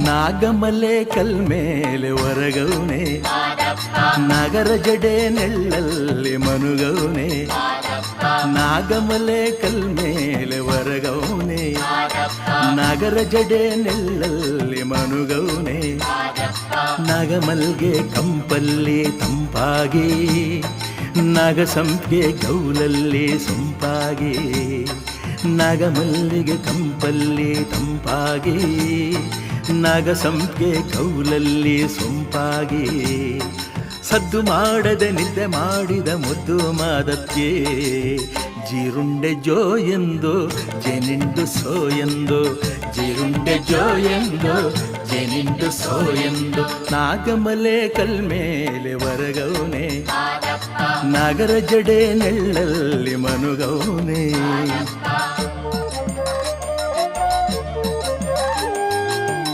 ನಾಗಮಲೆ ಕಲ್ಮೇಲೆ ಹೊರಗೌನೆ ನಗರ ಜಡೆ ನೆಳ್ಳಲ್ಲಿ ಮನುಗೌನೆ ನಾಗಮಲೆ ಕಲ್ಮೇಲೆ ಹೊರಗೌನೆ ನಗರ ಜಡೆ ನೆಳ್ಳಲ್ಲಿ ಮನುಗೌನೆ ನಗಮಲ್ಗೆ ಕಂಪಲ್ಲಿ ತಂಪಾಗಿ ನಗಸಂಪಿಗೆ ಗೌಲಲ್ಲಿ ಸೊಂಪಾಗಿ ನಗಮಲ್ಲಿಗೆ ಕಂಪಲ್ಲಿ ತಂಪಾಗಿ ನಗಸಂಪಿಗೆ ಕೌಲಲ್ಲಿ ಸೊಂಪಾಗಿ ಸದ್ದು ಮಾಡದೆ ನಿದ್ದೆ ಮಾಡಿದ ಮುದ್ದು ಮಾದಕ್ಕೆ ಜೀರುಂಡೆ ಜೋ ಎಂದು ಜೇನಿಂಡು ಸೋ ಎಂದು ಜೀರುಂಡೆ ಜೋ ಎಂದು ಜೇನಿಂಡು ಸೋ ಎಂದು ನಾಗಮಲೆ ಕಲ್ಮೇಲೆ ಹೊರಗೌನೆ ನಗರ ಜಡೆ ನೆಳ್ಳಲ್ಲಿ ಮನುಗೌನೆ